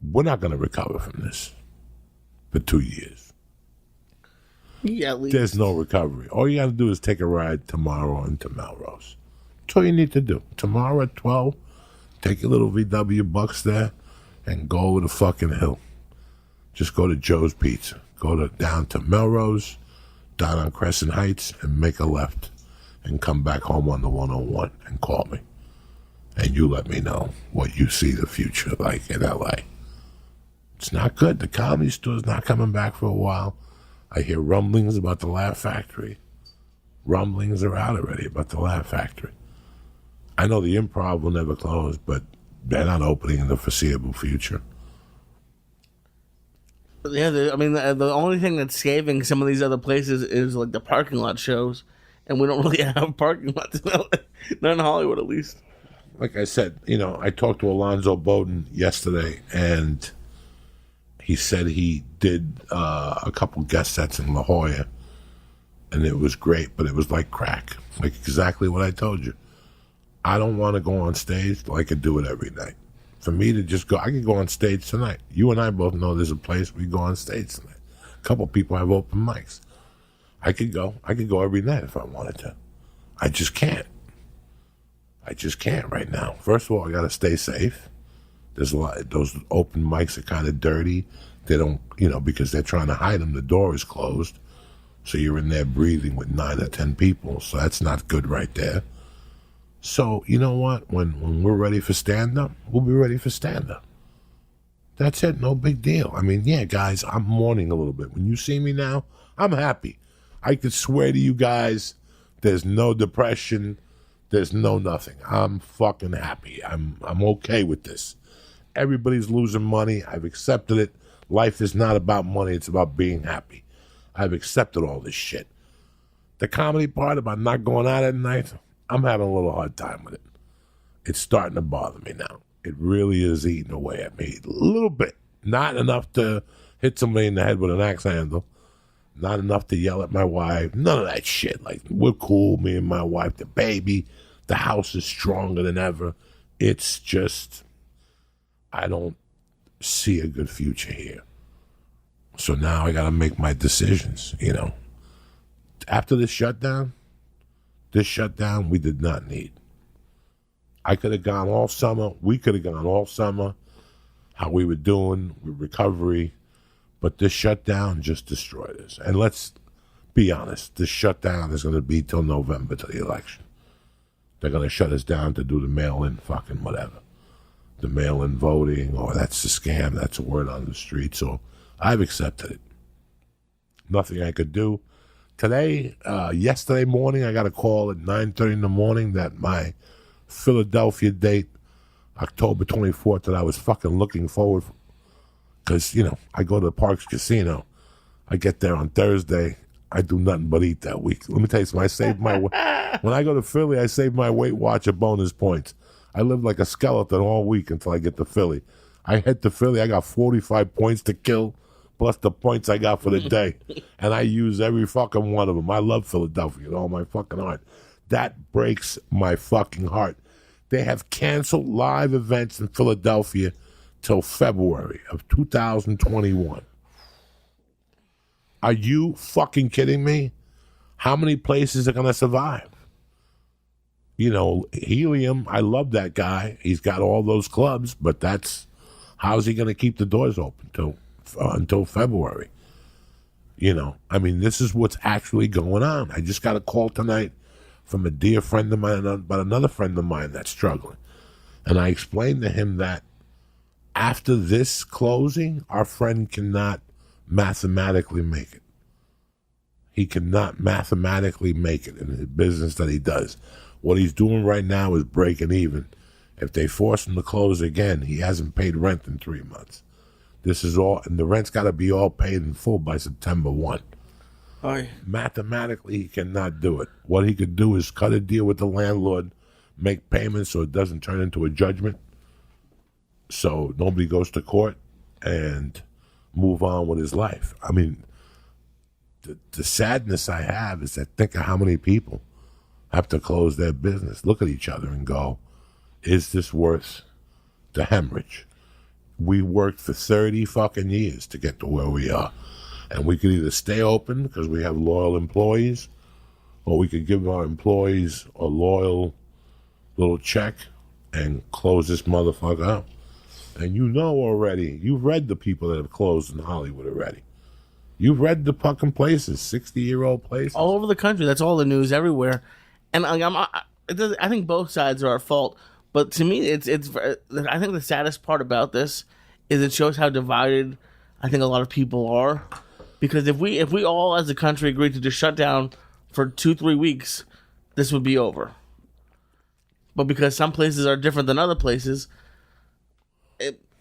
we're not going to recover from this for 2 years. Yeah, at least. There's no recovery. All you got to do is take a ride tomorrow into Melrose. That's all you need to do. Tomorrow at 12, take your little VW Bucks there and go over the fucking hill. Just go to Joe's Pizza. Go down to Melrose, down on Crescent Heights, and make a left. And come back home on the 101 and call me. And you let me know what you see the future like in L.A. It's not good. The Comedy Store's not coming back for a while. I hear rumblings about the Laugh Factory. Rumblings are out already about the Laugh Factory. I know the Improv will never close, but they're not opening in the foreseeable future. Yeah, the only thing that's saving some of these other places is like the parking lot shows, and we don't really have parking lots, not in Hollywood at least. Like I said, I talked to Alonzo Bowden yesterday, and he said he did a couple guest sets in La Jolla, and it was great, but it was like crack, like exactly what I told you. I don't want to go on stage like I could do it every night. For me to just go, I could go on stage tonight. You and I both know there's a place we go on stage tonight. A couple people have open mics. I could go every night if I wanted to. I just can't. Right now. First of all, I got to stay safe. There's a lot. Those open mics are kind of dirty. They don't, because they're trying to hide them. The door is closed, so you're in there breathing with 9 or 10 people. So that's not good right there. So you know what? When we're ready for stand-up, we'll be ready for stand-up. That's it. No big deal. I mean, yeah, guys, I'm mourning a little bit. When you see me now, I'm happy. I could swear to you guys, there's no depression. There's no nothing. I'm fucking happy. I'm okay with this. Everybody's losing money. I've accepted it. Life is not about money. It's about being happy. I've accepted all this shit. The comedy part about not going out at night, I'm having a little hard time with it. It's starting to bother me now. It really is eating away at me. A little bit. Not enough to hit somebody in the head with an axe handle. Not enough to yell at my wife. None of that shit. Like, we're cool, me and my wife, the baby. The house is stronger than ever. It's just, I don't see a good future here. So now I got to make my decisions, After this shutdown we did not need. I could have gone all summer. We could have gone all summer, how we were doing with recovery. But this shutdown just destroyed us. And let's be honest, this shutdown is going to be till November, till the election. They're going to shut us down to do the mail-in fucking whatever. The mail-in voting, or that's a scam, that's a word on the street. So I've accepted it. Nothing I could do. Yesterday morning, I got a call at 9:30 in the morning that my Philadelphia date, October 24th, that I was fucking looking forward for. Because, I go to the Parks Casino. I get there on Thursday. I do nothing but eat that week. Let me tell you something. I saved my when I go to Philly, I save my Weight Watcher bonus points. I live like a skeleton all week until I get to Philly. I head to Philly. I got 45 points to kill, plus the points I got for the day. And I use every fucking one of them. I love Philadelphia with all my fucking heart. That breaks my fucking heart. They have canceled live events in Philadelphia till February of 2021. Are you fucking kidding me? How many places are going to survive? Helium, I love that guy. He's got all those clubs, but how's he going to keep the doors open until February? This is what's actually going on. I just got a call tonight from a dear friend of mine about another friend of mine that's struggling. And I explained to him that after this closing, our friend cannot mathematically make it. He cannot mathematically make it in the business that he does. What he's doing right now is breaking even. If they force him to close again, he hasn't paid rent in 3 months. This is all, and the rent's got to be all paid in full by September 1. Mathematically, he cannot do it. What he could do is cut a deal with the landlord, make payments so it doesn't turn into a judgment, so nobody goes to court, and move on with his life. The sadness I have is that think of how many people have to close their business, look at each other and go, is this worth the hemorrhage? we worked for 30 fucking years to get to where we are. And we could either stay open because we have loyal employees, or we could give our employees a loyal little check and close this motherfucker up. And you know already, you've read the people that have closed in Hollywood already. You've read the fucking places, 60-year-old places. All over the country. That's all the news everywhere. And I think both sides are at fault. But to me, it's. I think the saddest part about this is it shows how divided I think a lot of people are. Because if we all as a country agreed to just shut down for 2-3 weeks, this would be over. But because some places are different than other places,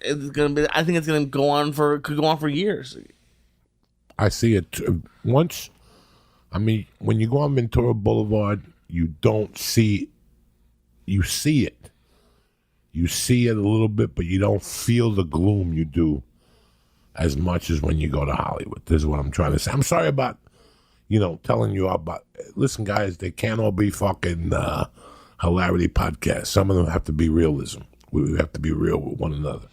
it's gonna be. I think it's gonna could go on for years. I see it once. I mean, when you go on Ventura Boulevard, you don't see. You see it. You see it a little bit, but you don't feel the gloom you do as much as when you go to Hollywood. This is what I'm trying to say. I'm sorry about, telling you about. Listen, guys, they can't all be fucking hilarity podcasts. Some of them have to be realism. We have to be real with one another.